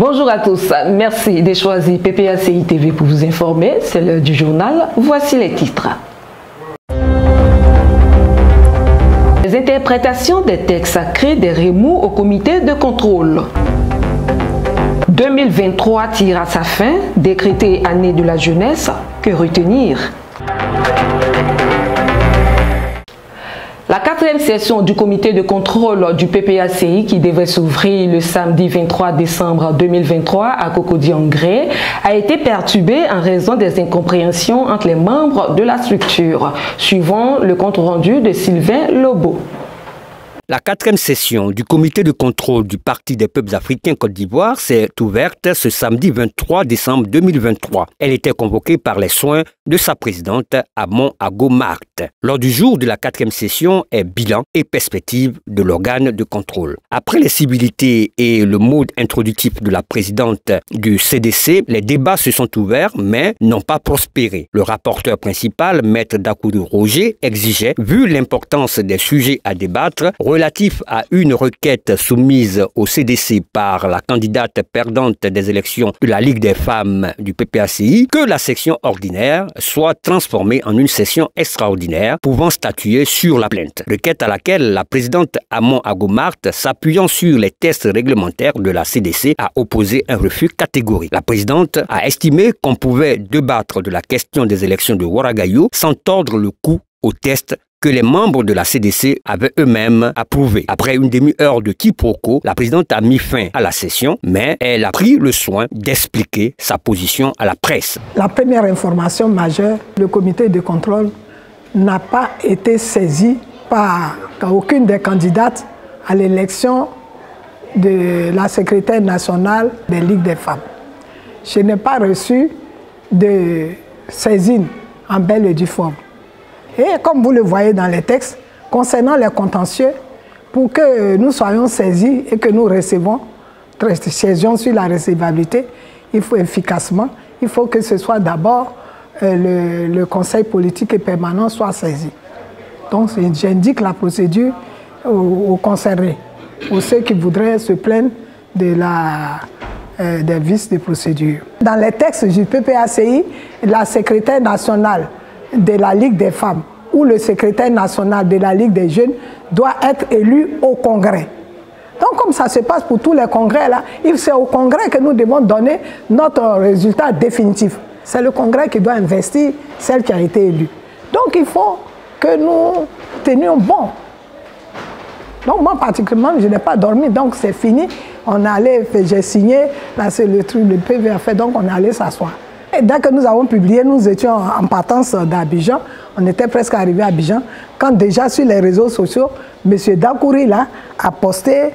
Bonjour à tous, merci de choisir PPACI TV pour vous informer. C'est l'heure du journal, voici les titres. Les interprétations des textes sacrés des remous au comité de contrôle. 2023 tire à sa fin, décrétée année de la jeunesse, que retenir? La 4e session du comité de contrôle du PPACI qui devait s'ouvrir le samedi 23 décembre 2023 à Cocody-en-Grès a été perturbée en raison des incompréhensions entre les membres de la structure, suivant le compte rendu de Sylvain Lobo. La 4e session du comité de contrôle du Parti des peuples africains Côte d'Ivoire s'est ouverte ce samedi 23 décembre 2023. Elle était convoquée par les soins de sa présidente Amon Ago Marthe. Lors du jour de la 4e session est bilan et perspective de l'organe de contrôle. Après les civilités et le mode introductif de la présidente du CDC, les débats se sont ouverts mais n'ont pas prospéré. Le rapporteur principal, Maître Dakoudou Roger, exigeait, vu l'importance des sujets à débattre, relatif à une requête soumise au CDC par la candidate perdante des élections de la Ligue des femmes du PPACI, que la section ordinaire soit transformée en une session extraordinaire pouvant statuer sur la plainte. Requête à laquelle la présidente Amon Ago Marthe, s'appuyant sur les tests réglementaires de la CDC, a opposé un refus catégorique. La présidente a estimé qu'on pouvait débattre de la question des élections de Ouaragayou sans tordre le cou aux tests que les membres de la CDC avaient eux-mêmes approuvé. Après une demi-heure de quiproquo, la présidente a mis fin à la session, mais elle a pris le soin d'expliquer sa position à la presse. La première information majeure, le comité de contrôle n'a pas été saisi par aucune des candidates à l'élection de la secrétaire nationale des Ligues des femmes. Je n'ai pas reçu de saisine en belle et due forme. Et comme vous le voyez dans les textes, concernant les contentieux, pour que nous soyons saisis et que nous siégions sur la recevabilité, il faut efficacement, il faut que ce soit d'abord le conseil politique et permanent soit saisi. Donc j'indique la procédure aux concernés, aux ceux qui voudraient se plaindre de des vices de procédure. Dans les textes du PPACI, la secrétaire nationale de la Ligue des femmes ou le secrétaire national de la Ligue des jeunes doit être élu au Congrès. Donc comme ça se passe pour tous les congrès, là, c'est au Congrès que nous devons donner notre résultat définitif. C'est le Congrès qui doit investir celle qui a été élue. Donc il faut que nous tenions bon. Donc moi particulièrement, je n'ai pas dormi, donc c'est fini. On allait, j'ai signé, là c'est le truc, le PV a fait, donc on est allé s'asseoir. Et dès que nous avons publié, nous étions en partance d'Abidjan, on était presque arrivé à Abidjan, quand déjà sur les réseaux sociaux, M. Dakouri là, a posté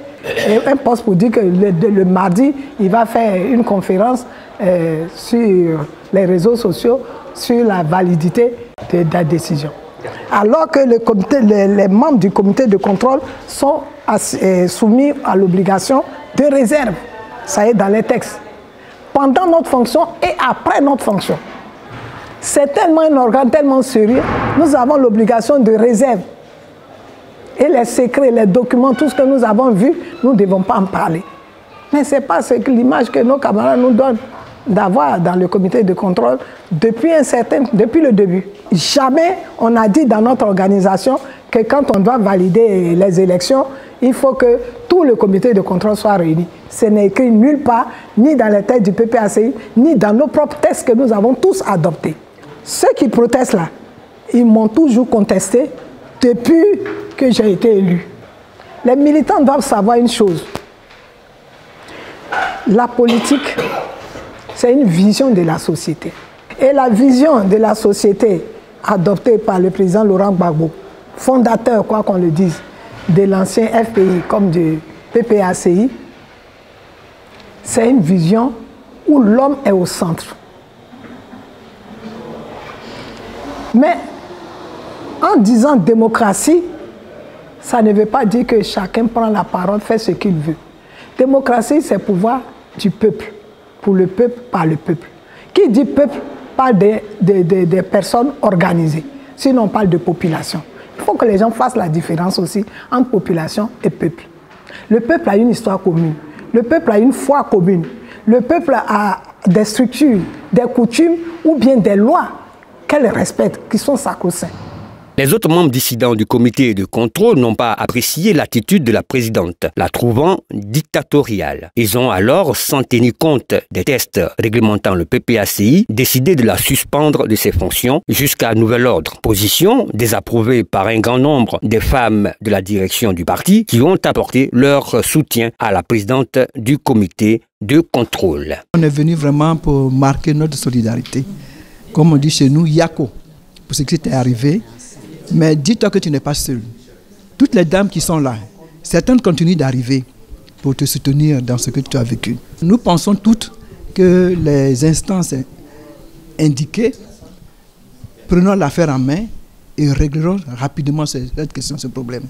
un post pour dire que le mardi, il va faire une conférence sur les réseaux sociaux sur la validité de la décision. Alors que les membres du comité de contrôle sont soumis à l'obligation de réserve. Ça est dans les textes. Pendant notre fonction et après notre fonction. C'est tellement un organe tellement sérieux, nous avons l'obligation de réserve. Et les secrets, les documents, tout ce que nous avons vu, nous ne devons pas en parler. Mais ce n'est pas l'image que nos camarades nous donnent d'avoir dans le comité de contrôle depuis le début. Jamais on a dit dans notre organisation que quand on doit valider les élections, il faut que tout le comité de contrôle soit réuni. Ce n'est écrit nulle part, ni dans les textes du PPACI, ni dans nos propres textes que nous avons tous adoptés. Ceux qui protestent là, ils m'ont toujours contesté depuis que j'ai été élu. Les militants doivent savoir une chose. La politique, c'est une vision de la société. Et la vision de la société adoptée par le président Laurent Gbagbo, fondateur, quoi qu'on le dise, de l'ancien FPI comme du PPACI, c'est une vision où l'homme est au centre. Mais en disant démocratie, ça ne veut pas dire que chacun prend la parole, fait ce qu'il veut. Démocratie, c'est pouvoir du peuple, pour le peuple, par le peuple. Qui dit peuple parle des personnes organisées, sinon on parle de population. Il faut que les gens fassent la différence aussi entre population et peuple. Le peuple a une histoire commune, le peuple a une foi commune, le peuple a des structures, des coutumes ou bien des lois qu'elle respecte, qui sont sacro-saintes. Les autres membres dissidents du comité de contrôle n'ont pas apprécié l'attitude de la présidente, la trouvant dictatoriale. Ils ont alors, sans tenir compte des tests réglementant le PPACI, décidé de la suspendre de ses fonctions jusqu'à nouvel ordre. Position désapprouvée par un grand nombre des femmes de la direction du parti qui ont apporté leur soutien à la présidente du comité de contrôle. On est venu vraiment pour marquer notre solidarité. Comme on dit chez nous, Yako, pour ce qui t'est arrivé. Mais dis-toi que tu n'es pas seul. Toutes les dames qui sont là, certaines continuent d'arriver pour te soutenir dans ce que tu as vécu. Nous pensons toutes que les instances indiquées, prenons l'affaire en main et réglerons rapidement cette question, ce problème.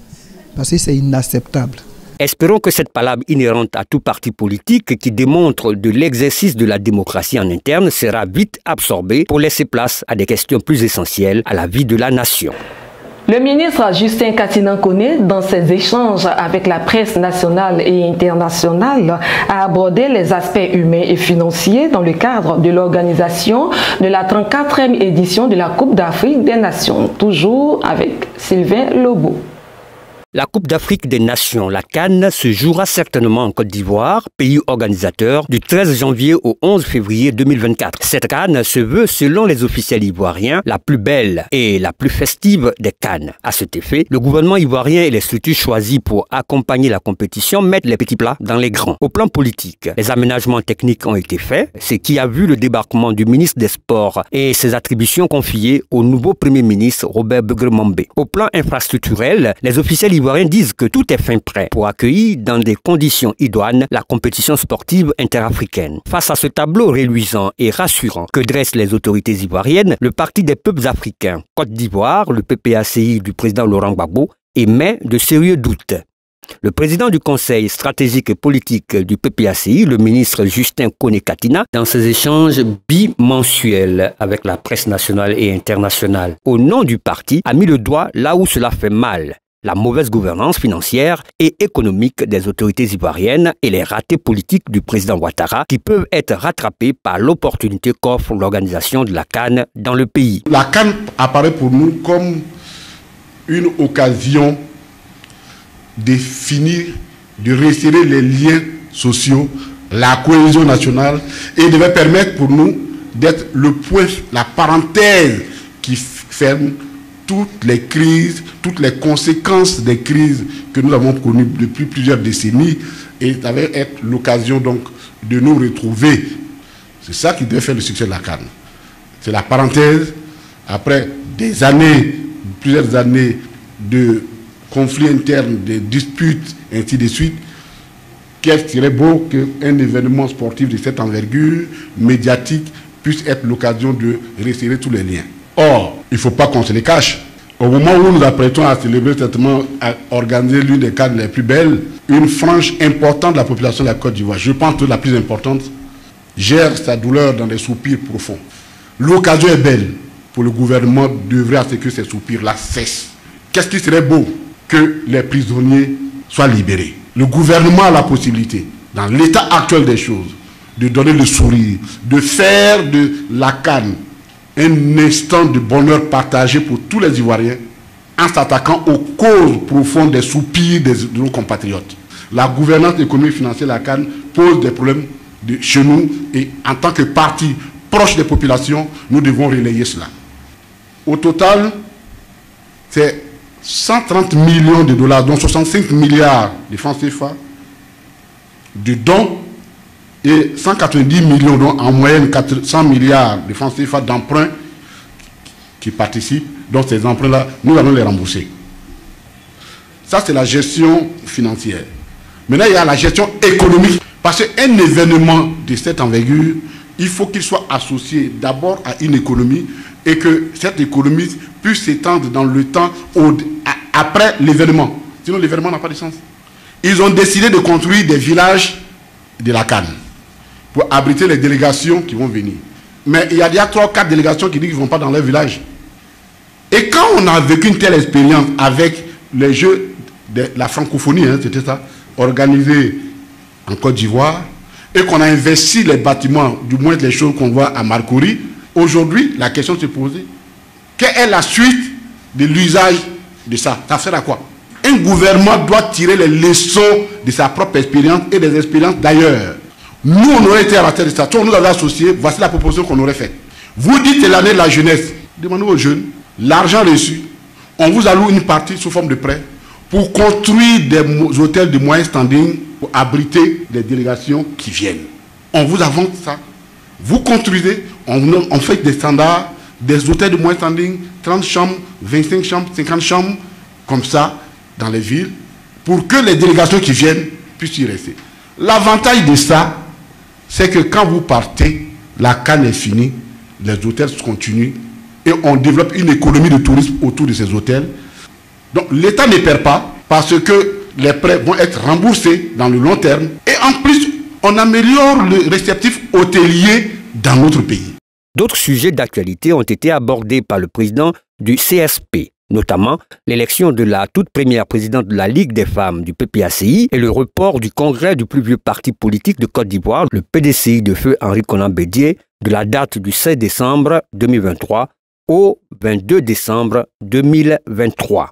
Parce que c'est inacceptable. Espérons que cette palabre inhérente à tout parti politique qui démontre de l'exercice de la démocratie en interne sera vite absorbée pour laisser place à des questions plus essentielles à la vie de la nation. Le ministre Justin Katinan-Koné, dans ses échanges avec la presse nationale et internationale, a abordé les aspects humains et financiers dans le cadre de l'organisation de la 34e édition de la Coupe d'Afrique des Nations, toujours avec Sylvain Lobo. La Coupe d'Afrique des Nations, la CAN, se jouera certainement en Côte d'Ivoire, pays organisateur, du 13 janvier au 11 février 2024. Cette CAN se veut, selon les officiels ivoiriens, la plus belle et la plus festive des CAN. À cet effet, le gouvernement ivoirien et les structures choisies pour accompagner la compétition mettent les petits plats dans les grands. Au plan politique, les aménagements techniques ont été faits, ce qui a vu le débarquement du ministre des Sports et ses attributions confiées au nouveau Premier ministre Robert Begremombe. Au plan infrastructurel, les officiels ivoiriens disent que tout est fin prêt pour accueillir dans des conditions idoines la compétition sportive interafricaine. Face à ce tableau réluisant et rassurant que dressent les autorités ivoiriennes, le Parti des peuples africains, Côte d'Ivoire, le PPACI du président Laurent Gbagbo, émet de sérieux doutes. Le président du Conseil stratégique et politique du PPACI, le ministre Justin Koné-Katina, dans ses échanges bimensuels avec la presse nationale et internationale, au nom du parti, a mis le doigt là où cela fait mal: la mauvaise gouvernance financière et économique des autorités ivoiriennes et les ratés politiques du président Ouattara qui peuvent être rattrapés par l'opportunité qu'offre l'organisation de la CAN dans le pays. La CAN apparaît pour nous comme une occasion de finir, de resserrer les liens sociaux, la cohésion nationale, et devait permettre pour nous d'être le point, la parenthèse qui ferme toutes les crises, toutes les conséquences des crises que nous avons connues depuis plusieurs décennies, et ça va être l'occasion donc de nous retrouver. C'est ça qui devait faire le succès de la CAN. C'est la parenthèse, après des années, plusieurs années de conflits internes, de disputes, ainsi de suite. Qu'est-ce qui serait beau qu'un événement sportif de cette envergure, médiatique, puisse être l'occasion de resserrer tous les liens. Or, il ne faut pas qu'on se les cache. Au moment où nous apprêtons à célébrer certainement, à organiser l'une des CAN les plus belles, une frange importante de la population de la Côte d'Ivoire, je pense que la plus importante, gère sa douleur dans des soupirs profonds. L'occasion est belle pour le gouvernement d'œuvrer à ce que ces soupirs-là cessent. Qu'est-ce qui serait beau? Que les prisonniers soient libérés. Le gouvernement a la possibilité, dans l'état actuel des choses, de donner le sourire, de faire de la CAN un instant de bonheur partagé pour tous les Ivoiriens en s'attaquant aux causes profondes des soupirs de nos compatriotes. La gouvernance économique et financière de la CAN pose des problèmes chez nous et en tant que parti proche des populations, nous devons relayer cela. Au total, c'est 130 millions de dollars, dont 65 milliards de francs CFA, de dons, et 190 millions, dont en moyenne 400 milliards de francs CFA d'emprunts qui participent. Donc ces emprunts-là, nous allons les rembourser. Ça, c'est la gestion financière. Maintenant, il y a la gestion économique. Parce qu'un événement de cette envergure, il faut qu'il soit associé d'abord à une économie et que cette économie puisse s'étendre dans le temps après l'événement. Sinon, l'événement n'a pas de sens. Ils ont décidé de construire des villages de la CAN pour abriter les délégations qui vont venir. Mais il y a déjà 3 ou 4 délégations qui disent qu'ils ne vont pas dans leur village. Et quand on a vécu une telle expérience avec les Jeux de la francophonie, hein, c'était ça, organisés en Côte d'Ivoire, et qu'on a investi les bâtiments, du moins les choses qu'on voit à Marcory, aujourd'hui, la question se pose, quelle est la suite de l'usage de ça? Ça sert à quoi? Un gouvernement doit tirer les leçons de sa propre expérience et des expériences d'ailleurs. Nous, on aurait été à la tête de ça. On nous avait associés, voici la proposition qu'on aurait faite. Vous dites c'est l'année de la jeunesse. Demandez aux jeunes, l'argent reçu, on vous alloue une partie sous forme de prêt pour construire des hôtels de moyen standing pour abriter les délégations qui viennent. On vous avance ça. Vous construisez, on fait des standards, des hôtels de moyen standing, 30 chambres, 25 chambres, 50 chambres, comme ça, dans les villes, pour que les délégations qui viennent puissent y rester. L'avantage de ça, c'est que quand vous partez, la canne est finie, les hôtels continuent et on développe une économie de tourisme autour de ces hôtels. Donc l'État ne perd pas parce que les prêts vont être remboursés dans le long terme et en plus, on améliore le réceptif hôtelier dans notre pays. D'autres sujets d'actualité ont été abordés par le président du CSP, notamment l'élection de la toute première présidente de la Ligue des femmes du PPACI et le report du congrès du plus vieux parti politique de Côte d'Ivoire, le PDCI de feu Henri Konan Bédié, de la date du 16 décembre 2023 au 22 décembre 2023.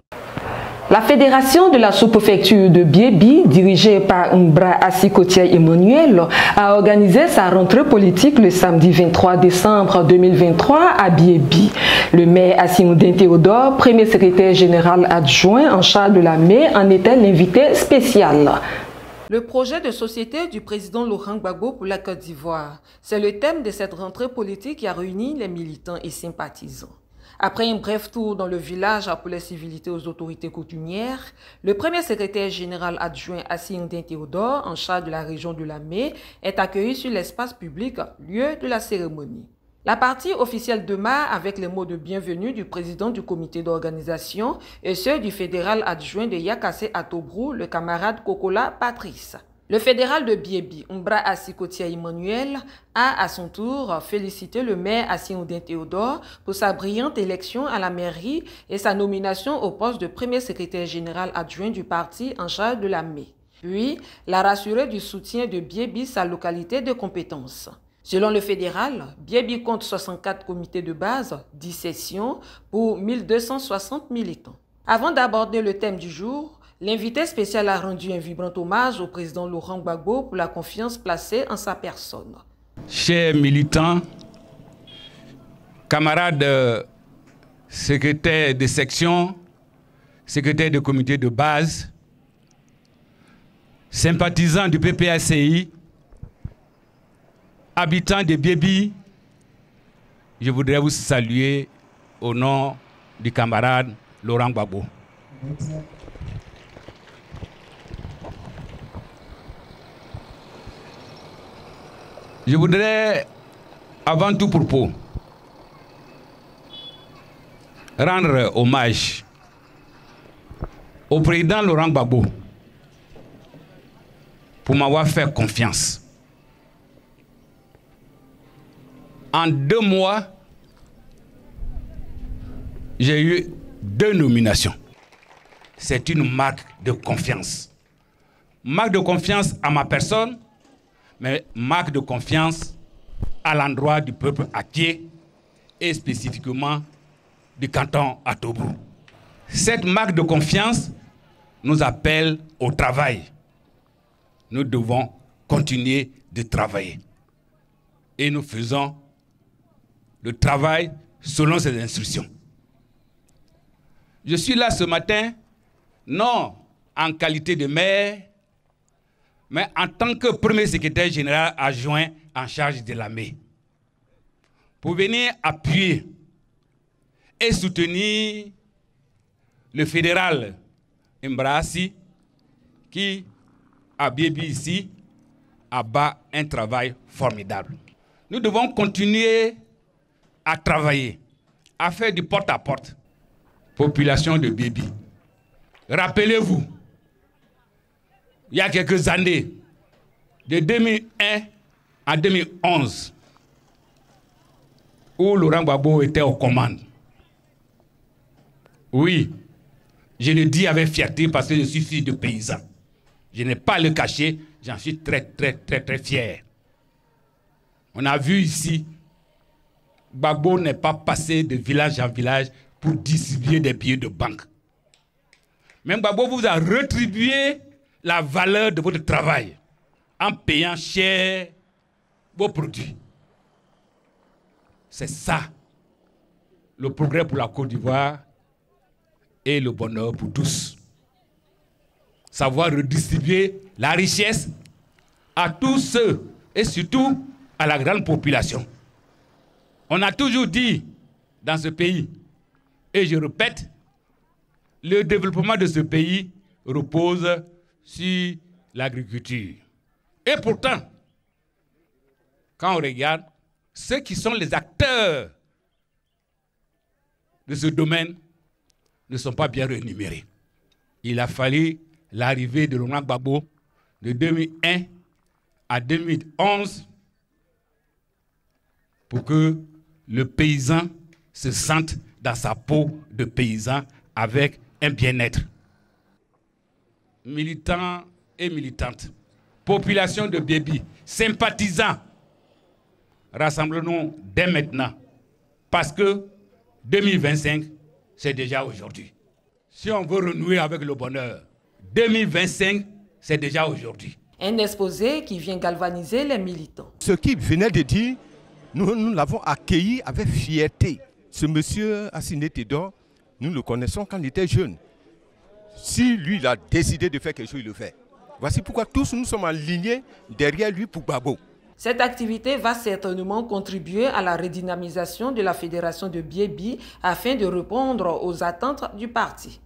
La fédération de la sous-préfecture de Biébi, dirigée par Mbra Assikotia Emmanuel, a organisé sa rentrée politique le samedi 23 décembre 2023 à Biébi. Le maire Asimoudin Théodore, premier secrétaire général adjoint en charge de la mairie, en était l'invité spécial. Le projet de société du président Laurent Gbagbo pour la Côte d'Ivoire, c'est le thème de cette rentrée politique qui a réuni les militants et sympathisants. Après un bref tour dans le village pour les civilités aux autorités coutumières, le premier secrétaire général adjoint Asimoudin Théodore, en charge de la région de Lamé, est accueilli sur l'espace public, lieu de la cérémonie. La partie officielle démarre avec les mots de bienvenue du président du comité d'organisation et ceux du fédéral adjoint de Yakassé à Tobrou, le camarade Kokola Patrice. Le fédéral de Biébi, Mbra Assikotia Emmanuel, a à son tour félicité le maire Asimoudin Théodore pour sa brillante élection à la mairie et sa nomination au poste de premier secrétaire général adjoint du parti en charge de la mairie. Puis, l'a rassuré du soutien de Biébi, sa localité de compétence. Selon le fédéral, Biébi compte 64 comités de base, 10 sessions pour 1260 militants. Avant d'aborder le thème du jour, l'invité spécial a rendu un vibrant hommage au président Laurent Gbagbo pour la confiance placée en sa personne. Chers militants, camarades secrétaires de section, secrétaires de comité de base, sympathisants du PPACI, habitants de Biébi, je voudrais vous saluer au nom du camarade Laurent Gbagbo. Je voudrais, avant tout propos, rendre hommage au président Laurent Gbagbo pour m'avoir fait confiance. En 2 mois, j'ai eu 2 nominations. C'est une marque de confiance. Marque de confiance à ma personne, mais marque de confiance à l'endroit du peuple acquis et spécifiquement du canton à Tobrou. Cette marque de confiance nous appelle au travail. Nous devons continuer de travailler. Et nous faisons le travail selon ses instructions. Je suis là ce matin, non en qualité de maire, mais en tant que premier secrétaire général adjoint en charge de la mairie, pour venir appuyer et soutenir le fédéral Mbrassi qui, à Biébi ici, abat un travail formidable. Nous devons continuer à travailler, à faire du porte-à-porte. Population de Biébi. Rappelez-vous, il y a quelques années, de 2001 à 2011, où Laurent Gbagbo était aux commandes. Oui, je le dis avec fierté parce que je suis fils de paysan. Je n'ai pas à le cacher, j'en suis très fier. On a vu ici, Gbagbo n'est pas passé de village en village pour distribuer des billets de banque. Même Gbagbo vous a rétribué la valeur de votre travail en payant cher vos produits. C'est ça, le progrès pour la Côte d'Ivoire et le bonheur pour tous. Savoir redistribuer la richesse à tous ceux et surtout à la grande population. On a toujours dit dans ce pays, et je répète, le développement de ce pays repose sur l'agriculture. Et pourtant, quand on regarde, ceux qui sont les acteurs de ce domaine ne sont pas bien rémunérés. Il a fallu l'arrivée de Laurent Gbagbo de 2001 à 2011 pour que le paysan se sente dans sa peau de paysan avec un bien-être. Militants et militantes, population de Biébi, sympathisants, rassemblons-nous dès maintenant parce que 2025, c'est déjà aujourd'hui. Si on veut renouer avec le bonheur, 2025, c'est déjà aujourd'hui. Un exposé qui vient galvaniser les militants. Ce qu'il venait de dire, nous l'avons accueilli avec fierté. Ce monsieur Assine Théodore, nous le connaissons quand il était jeune. Si lui, il a décidé de faire quelque chose, il le fait. Voici pourquoi tous nous sommes alignés derrière lui pour Gbagbo. Cette activité va certainement contribuer à la redynamisation de la fédération de Biébi afin de répondre aux attentes du parti.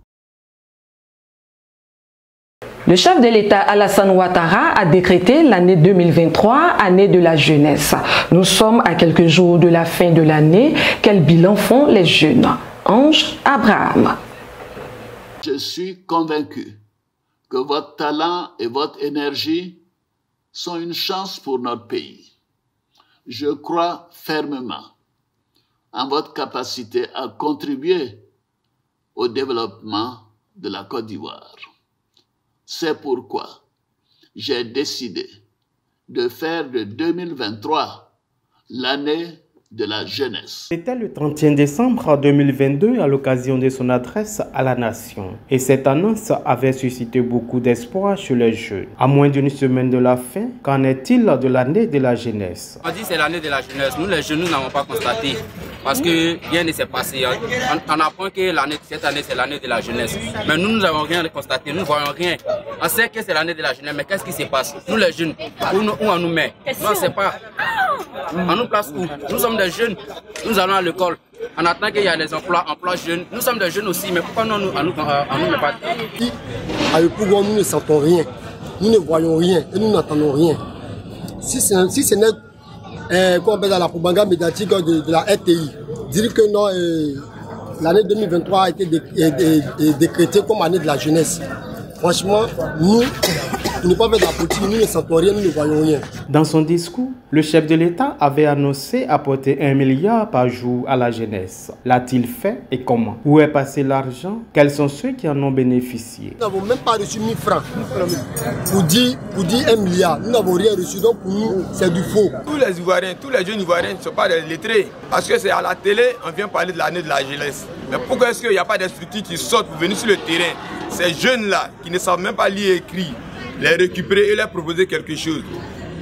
Le chef de l'État Alassane Ouattara a décrété l'année 2023 année de la jeunesse. Nous sommes à quelques jours de la fin de l'année. Quel bilan font les jeunes? Ange Abraham. Je suis convaincu que votre talent et votre énergie sont une chance pour notre pays. Je crois fermement en votre capacité à contribuer au développement de la Côte d'Ivoire. C'est pourquoi j'ai décidé de faire de 2023 l'année de la jeunesse. C'était le 31 décembre 2022 à l'occasion de son adresse à la nation. Et cette annonce avait suscité beaucoup d'espoir chez les jeunes. À moins d'une semaine de la fin, qu'en est-il de l'année de la jeunesse? On dit que c'est l'année de la jeunesse. Nous les jeunes, nous n'avons pas constaté. Parce que rien ne s'est passé. On apprend que cette année, c'est l'année de la jeunesse. Mais nous n'avons rien constaté. Nous ne voyons rien. On sait que c'est l'année de la jeunesse. Mais qu'est-ce qui se passe? Nous les jeunes, où on nous met? Nous, on ne sait pas. On nous place où? Nous sommes des jeunes. Nous allons à l'école. On attend qu'il y ait des emplois jeunes. Nous sommes des jeunes aussi. Mais pourquoi nous ne pas? À Yopougon, nous ne sentons rien. Nous ne voyons rien. Et nous n'entendons rien. Si ce n'est qu'on appelle la propagande médiatique de la RTI, dire que non, l'année 2023 a été décrétée comme année de la jeunesse. Franchement, nous ne pouvons pas faire de la politique, nous ne sentons rien, nous ne voyons rien. Dans son discours, le chef de l'État avait annoncé apporter 1 milliard par jour à la jeunesse. L'a-t-il fait et comment? Où est passé l'argent? Quels sont ceux qui en ont bénéficié? Nous n'avons même pas reçu 1000 francs pour dire 1 milliard. Nous n'avons rien reçu, donc pour nous, c'est du faux. Tous les Ivoiriens, tous les jeunes Ivoiriens ne sont pas des lettrés. Parce que c'est à la télé, on vient parler de l'année de la jeunesse. Mais pourquoi est-ce qu'il n'y a pas des structures qui sortent pour venir sur le terrain? Ces jeunes-là, qui ne savent même pas lire et écrire, les récupérer et leur proposer quelque chose.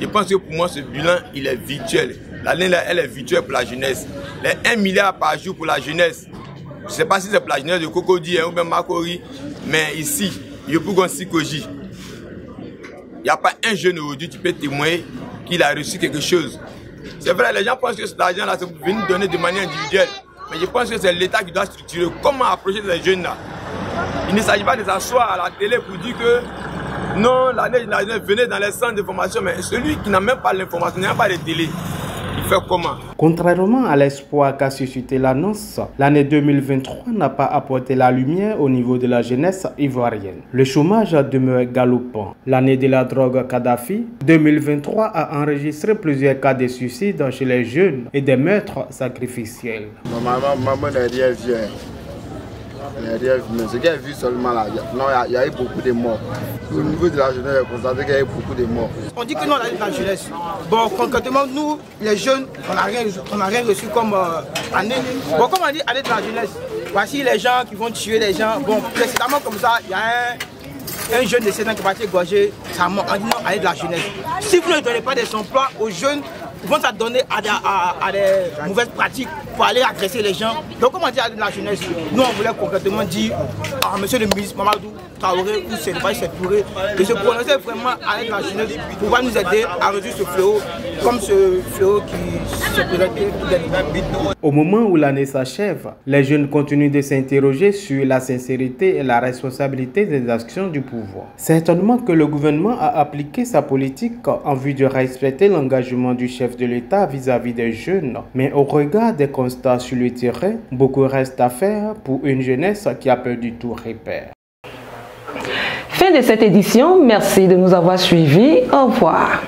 Je pense que pour moi, ce bilan, il est virtuel. L'année, elle est virtuelle pour la jeunesse. Les 1 milliard par jour pour la jeunesse. Je ne sais pas si c'est pour la jeunesse de Cocody ou même Makori, mais ici, Yopougon Sikoji, il n'y a pas un jeune aujourd'hui qui peut témoigner qu'il a reçu quelque chose. C'est vrai, les gens pensent que cet argent-là, c'est pour venir donner de manière individuelle. Mais je pense que c'est l'État qui doit structurer comment approcher ces jeunes-là. Il ne s'agit pas de s'asseoir à la télé pour dire que non, l'année de la jeunesse, venez dans les centres de formation, mais celui qui n'a même pas l'information, n'a pas de télé, il fait comment? Contrairement à l'espoir qu'a suscité l'annonce, l'année 2023 n'a pas apporté la lumière au niveau de la jeunesse ivoirienne. Le chômage demeure galopant. L'année de la drogue Kadhafi, 2023 a enregistré plusieurs cas de suicide chez les jeunes et des meurtres sacrificiels. Maman n'est rien vient. Ce qu'il y a vu seulement là, il y a eu beaucoup de morts. Au niveau de la jeunesse, on constate qu'il y a eu beaucoup de morts. On dit que non, l'année de la jeunesse. Bon, concrètement, nous, les jeunes, on n'a rien reçu comme année. Bon, comme on dit année de la jeunesse, voici les gens qui vont tuer les gens. Bon, précédemment comme ça, il y a un jeune de 7 ans qui va être égorgé. On dit non, année de la jeunesse. Si vous ne donnez pas des emplois aux jeunes, ils vont s'adonner à des mauvaises pratiques pour aller agresser les gens. Donc, comme on dit à la jeunesse, nous, on voulait concrètement dire à monsieur le ministre Mamadou Traoré ou Sénégal Touré de se prononcer vraiment à la jeunesse pour pouvoir nous aider à réduire ce fléau, comme ce fléau qui se présentait pour des nouvelles. Au moment où l'année s'achève, les jeunes continuent de s'interroger sur la sincérité et la responsabilité des actions du pouvoir. Certainement que le gouvernement a appliqué sa politique en vue de respecter l'engagement du chef de l'État vis-à-vis des jeunes, mais au regard des constats sur le terrain, beaucoup reste à faire pour une jeunesse qui a perdu tout repère. Fin de cette édition, merci de nous avoir suivis, au revoir.